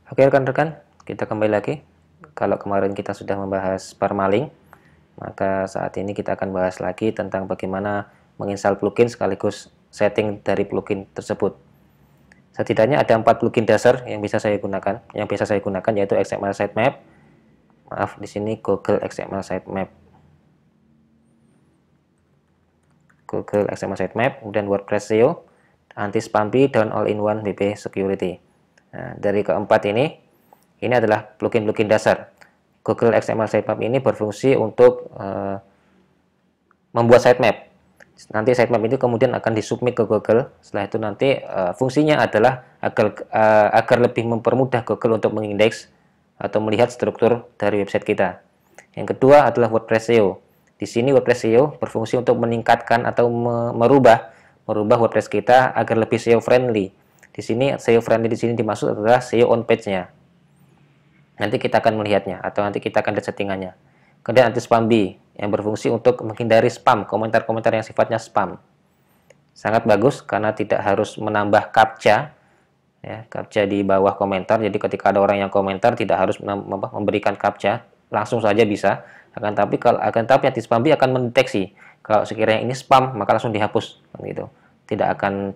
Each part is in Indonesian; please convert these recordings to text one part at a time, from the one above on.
Oke rekan-rekan, kita kembali lagi. Kalau kemarin kita sudah membahas permaling, maka saat ini kita akan bahas lagi tentang bagaimana menginstal plugin sekaligus setting dari plugin tersebut. Setidaknya ada 4 plugin dasar yang bisa saya gunakan, yaitu XML Sitemap. Maaf, di sini Google XML Sitemap. Kemudian WordPress SEO, Anti-Spampi, dan All-in-One WP Security. Nah, dari keempat ini adalah plugin-plugin dasar. Google XML Sitemap ini berfungsi untuk membuat sitemap. Nanti sitemap itu kemudian akan disubmit ke Google. Setelah itu nanti fungsinya adalah agar lebih mempermudah Google untuk mengindeks atau melihat struktur dari website kita. Yang kedua adalah WordPress SEO. Di sini WordPress SEO berfungsi untuk meningkatkan atau merubah WordPress kita agar lebih SEO friendly. Di sini SEO friendly di sini dimaksud adalah SEO on page-nya. Nanti kita akan melihatnya atau nanti kita akan lihat settingannya. Kemudian Anti-Spampi yang berfungsi untuk menghindari spam, komentar-komentar yang sifatnya spam. Sangat bagus karena tidak harus menambah captcha, ya, captcha di bawah komentar. Jadi ketika ada orang yang komentar tidak harus memberikan captcha, langsung saja bisa. Akan tapi Anti-Spampi akan mendeteksi kalau sekiranya ini spam maka langsung dihapus, gitu. Tidak akan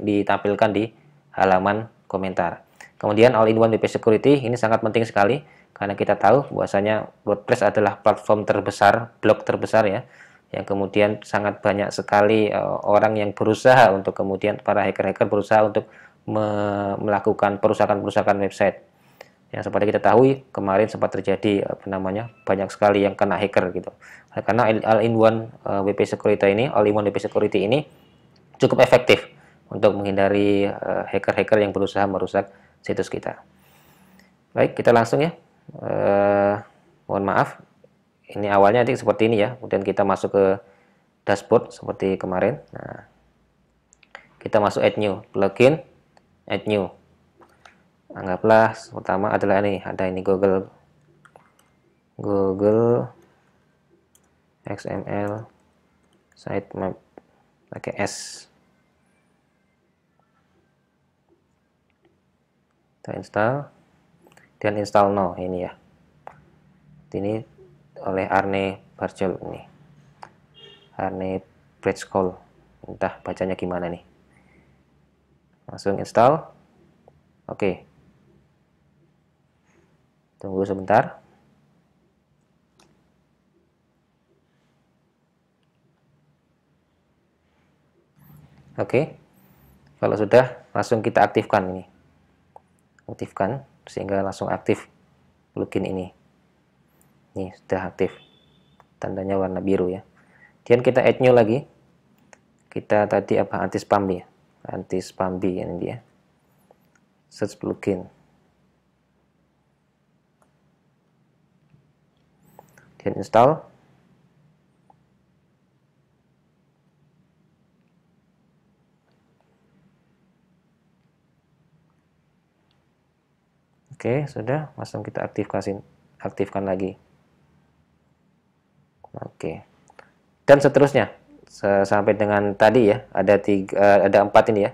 ditampilkan di halaman komentar. Kemudian All-in-One WP Security ini sangat penting sekali karena kita tahu bahwasanya WordPress adalah platform terbesar, blog terbesar ya, yang kemudian sangat banyak sekali orang yang berusaha untuk kemudian para hacker-hacker berusaha untuk melakukan perusakan website. Yang seperti kita tahu kemarin sempat terjadi banyak sekali yang kena hacker gitu. Karena All-in-One WP Security ini cukup efektif untuk menghindari hacker-hacker yang berusaha merusak situs kita. Baik, kita langsung ya. Mohon maaf, ini awalnya nanti seperti ini ya. Kemudian kita masuk ke dashboard seperti kemarin. Nah, kita masuk add new plugin, add new. Anggaplah pertama adalah ini, ada ini Google XML Sitemap pakai S. Kita install dan install now ini ya. Ini oleh Arne Barjol ini. Arne Bretskol. Entah bacanya gimana nih. Langsung install. Oke. Tunggu sebentar. Oke. Kalau sudah langsung kita aktifkan ini. Aktifkan sehingga langsung aktif plugin ini. Nih sudah aktif, tandanya warna biru ya. Kemudian kita add new lagi. Kita tadi apa, Anti-Spampi ya, Anti-Spampi ini dia. Search plugin. Kemudian install. Oke, sudah, langsung kita aktifkan lagi. Oke. Dan seterusnya sampai dengan tadi ya, ada 4 ini ya.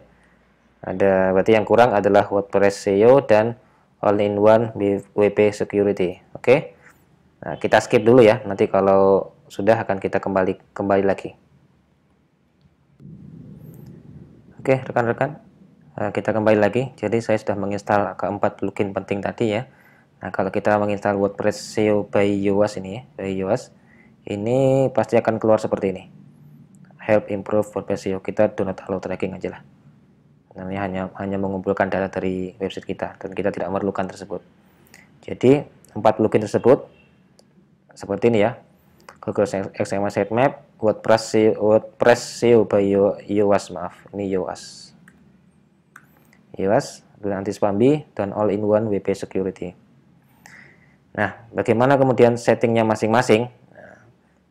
Berarti yang kurang adalah WordPress SEO dan All-in-One WP Security. Oke. Nah, kita skip dulu ya. Nanti kalau sudah akan kita kembali lagi. Oke, rekan-rekan. Kita kembali lagi. Jadi saya sudah menginstal keempat plugin penting tadi ya. Nah, kalau kita menginstal WordPress SEO by Yoast ini ya, ini pasti akan keluar seperti ini. Help improve WordPress SEO. Kita do not allow tracking aja lah. Ini hanya mengumpulkan data dari website kita dan kita tidak memerlukan tersebut. Jadi 4 plugin tersebut seperti ini ya. Google XML Sitemap, WordPress SEO by Yoast, maaf, ini Yoast, Anti-Spampi, dan All-in-One WP Security. Nah, bagaimana kemudian settingnya masing-masing? Nah,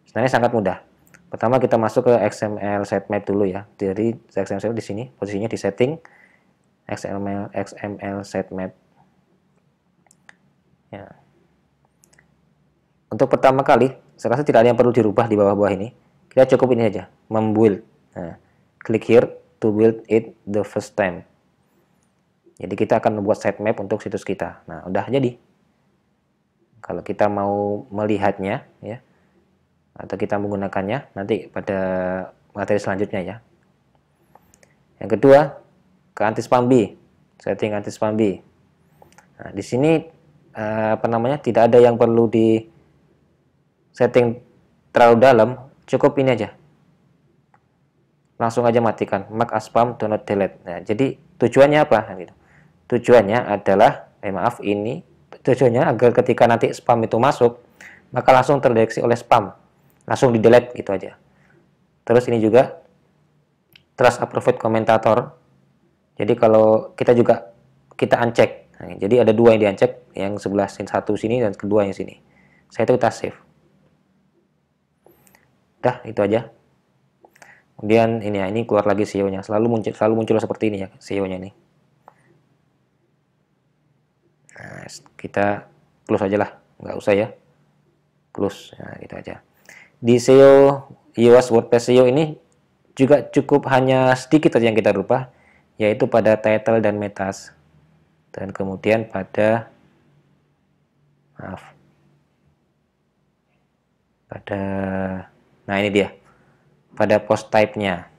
sebenarnya sangat mudah. Pertama kita masuk ke XML Sitemap dulu ya. Dari XML Sitemap di sini, posisinya di setting XML Sitemap. Ya. Untuk pertama kali, saya rasa tidak ada yang perlu dirubah di bawah-bawah ini. Kita cukup ini saja, membuild. Nah, klik here to build it the first time. Jadi kita akan membuat sitemap untuk situs kita. Nah, udah jadi. Kalau kita mau melihatnya ya, atau kita menggunakannya nanti pada materi selanjutnya ya. Yang kedua, ke anti-spam-B, setting anti-spam-B. Nah, di sini tidak ada yang perlu di setting terlalu dalam, cukup ini aja. Langsung aja matikan mark as spam do not delete. Nah, jadi tujuannya apa gitu. Tujuannya adalah tujuannya agar ketika nanti spam itu masuk, maka langsung terdeteksi oleh spam, langsung di delete gitu aja. Terus ini juga trust approved komentator. Jadi kalau kita uncheck. Nah, jadi ada dua yang di uncheck, yang sebelah satu sini dan kedua yang sini. Saya itu kita save. Dah, itu aja. Kemudian ini keluar lagi SEO-nya. Selalu muncul seperti ini ya SEO-nya nih. Nah, kita close aja lah, nggak usah ya. Close. Nah, gitu aja. Di SEO yoast WordPress SEO ini juga cukup hanya sedikit saja yang kita rubah, yaitu pada title dan metas. Dan kemudian pada nah ini dia. Pada post type-nya.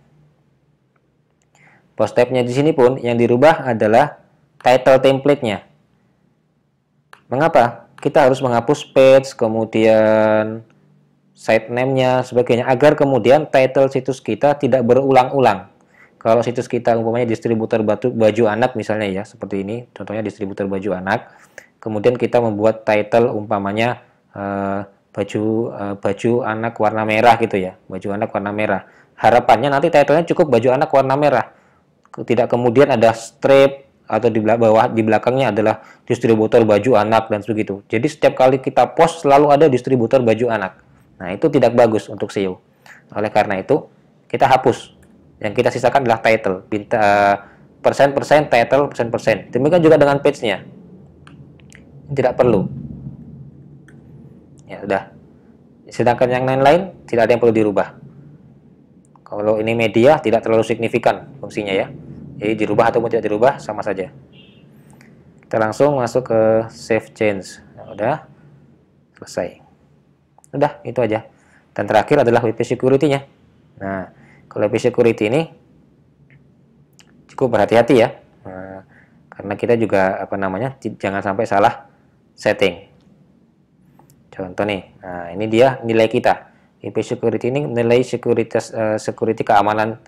Post type-nya di sini pun yang dirubah adalah title template-nya. Mengapa? Kita harus menghapus page, kemudian site name-nya, sebagainya, agar kemudian title situs kita tidak berulang-ulang. Kalau situs kita umpamanya distributor baju anak misalnya ya, seperti ini, contohnya distributor baju anak, kemudian kita membuat title umpamanya baju anak warna merah gitu ya, baju anak warna merah. Harapannya nanti title-nya cukup baju anak warna merah. Tidak kemudian ada strip atau di belakangnya adalah distributor baju anak dan begitu. Jadi setiap kali kita post selalu ada distributor baju anak. Nah, itu tidak bagus untuk SEO. Oleh karena itu, kita hapus. Yang kita sisakan adalah title, persen title, persen. Demikian juga dengan page-nya. Tidak perlu. Ya sudah. Sedangkan yang lain-lain tidak ada yang perlu dirubah. Kalau ini media tidak terlalu signifikan fungsinya ya. Jadi dirubah ataupun tidak dirubah sama saja. Kita langsung masuk ke save change. Nah, udah selesai. Udah, itu aja. Dan terakhir adalah WP security-nya. Nah, kalau WP security ini cukup berhati-hati ya. Nah, karena kita juga jangan sampai salah setting. Contoh nih. Nah, ini dia nilai kita. WP security ini nilai security keamanan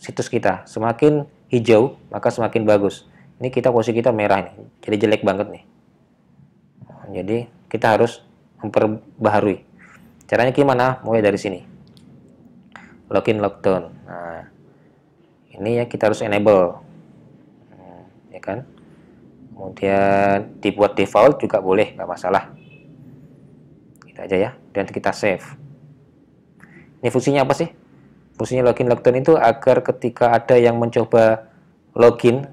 situs kita. Semakin hijau, maka semakin bagus. Ini posisi kita merah nih, jadi jelek banget nih. Nah, jadi kita harus memperbaharui. Caranya gimana? Mulai dari sini. Login, lockdown. Nah, ini ya kita harus enable. Ya kan? Kemudian dibuat default juga boleh, nggak masalah. Kita aja ya, dan kita save. Ini fungsinya apa sih? Fungsinya login, lockdown itu agar ketika ada yang mencoba login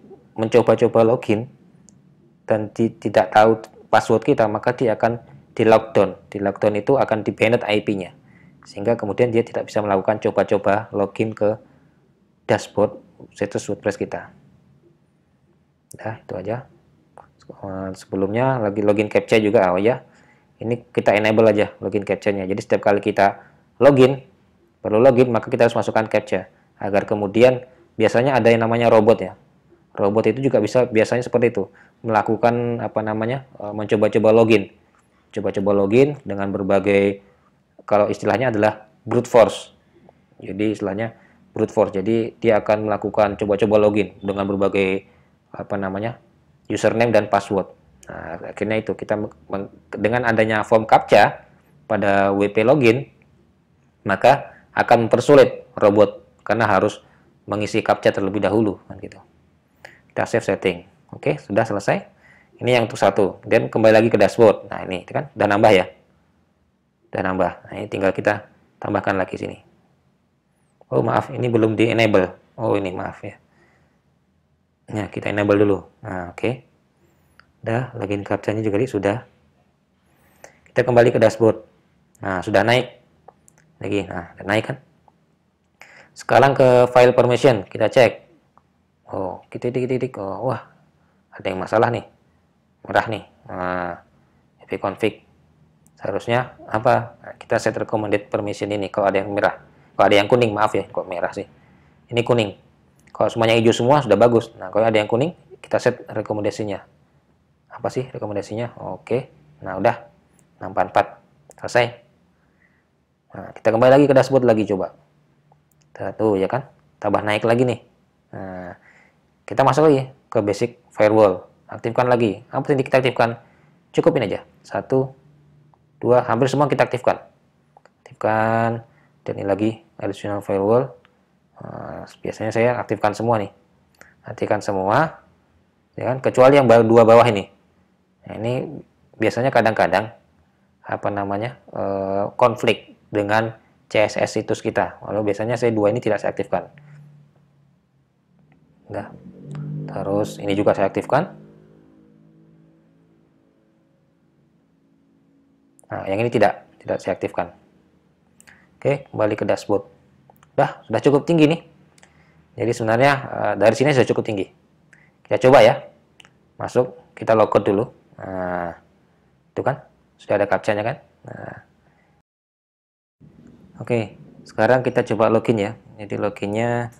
dan tidak tahu password kita, maka dia akan di lockdown. Di lockdown itu akan di banned IP-nya, sehingga kemudian dia tidak bisa melakukan coba-coba login ke dashboard situs WordPress kita. Nah, itu aja. Sebelumnya lagi login captcha juga, ini kita enable aja login captcha-nya. Jadi setiap kali kita perlu login, maka kita harus masukkan captcha agar kemudian biasanya ada yang namanya robot ya. Robot itu juga biasanya seperti itu, melakukan mencoba-coba login. Coba-coba login dengan berbagai, kalau istilahnya adalah brute force. Jadi istilahnya brute force. Jadi dia akan melakukan coba-coba login dengan berbagai username dan password. Nah, akhirnya itu kita dengan adanya form captcha pada WP login, maka akan mempersulit robot karena harus mengisi captcha terlebih dahulu kan gitu. Kita save setting. Oke, sudah selesai. Ini yang untuk satu. Dan kembali lagi ke dashboard. Nah, ini kan udah nambah ya. Udah nambah. Nah, ini tinggal kita tambahkan lagi sini. Oh, maaf, ini belum di enable. Oh, ini maaf ya. Nah, kita enable dulu. Nah, oke. Udah, login captcha-nya juga sudah. Kita kembali ke dashboard. Nah, sudah naik. Lagi, nah, naik kan. Sekarang ke file permission, kita cek. Oh, kita titik. Oh, wah, ada yang masalah nih, merah nih. Nah, ipconfig seharusnya apa? Nah, kita set recommended permission ini kalau ada yang merah. Kalau ada yang kuning, maaf ya, kok merah sih. Ini kuning. Kalau semuanya hijau semua sudah bagus. Nah, kalau ada yang kuning, kita set rekomendasinya. Apa sih rekomendasinya? Oke. Nah, udah. 644. Selesai. Nah, kita kembali lagi ke dashboard lagi coba. Tuh ya kan? Tambah naik lagi nih. Nah, kita masuk lagi ke basic firewall. Aktifkan lagi. Apa yang kita aktifkan? Cukupin aja. 1, 2, hampir semua kita aktifkan. Aktifkan. Dan ini lagi additional firewall. Nah, biasanya saya aktifkan semua nih. Aktifkan semua. Ya kan? Kecuali yang dua bawah ini. Nah, ini biasanya kadang-kadang apa namanya konflik dengan CSS situs kita. Walau biasanya saya dua ini tidak saya aktifkan. Nah, terus ini juga saya aktifkan. Nah, yang ini tidak saya aktifkan. Oke, kembali ke dashboard. Sudah cukup tinggi nih. Jadi sebenarnya dari sini sudah cukup tinggi. Kita coba ya. Masuk, kita logout dulu. Nah, itu kan sudah ada captcha-nya kan. Nah. Oke, sekarang kita coba login ya. Jadi loginnya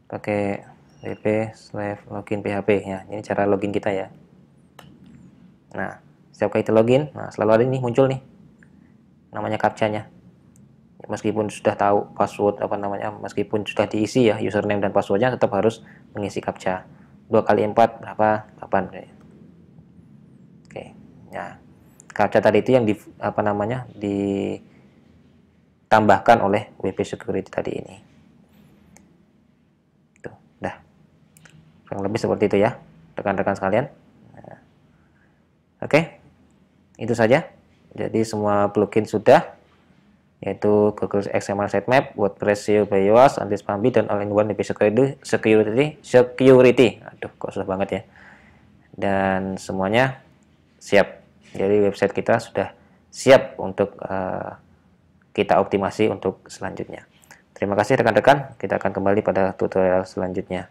pakai wp/login php ya. Ini cara login kita ya. Nah, setiap kali kita login, nah selalu ada ini muncul nih namanya captcha-nya. Meskipun sudah tahu password apa namanya, meskipun sudah diisi ya username dan passwordnya, tetap harus mengisi captcha. 2 kali 4 berapa? 8. Oke. Ya. Captcha tadi itu yang ditambahkan oleh WP Security tadi ini. Tuh, dah. Kurang lebih seperti itu ya, rekan-rekan sekalian. Nah. Oke. Itu saja. Jadi semua plugin sudah, yaitu Google XML Sitemap, WordPress SEO by Yoast, Anti-Spammy, dan All-in-One WP Security. Aduh, kok susah banget ya. Dan semuanya siap. Jadi website kita sudah siap untuk kita optimasi untuk selanjutnya. Terima kasih rekan-rekan. Kita akan kembali pada tutorial selanjutnya.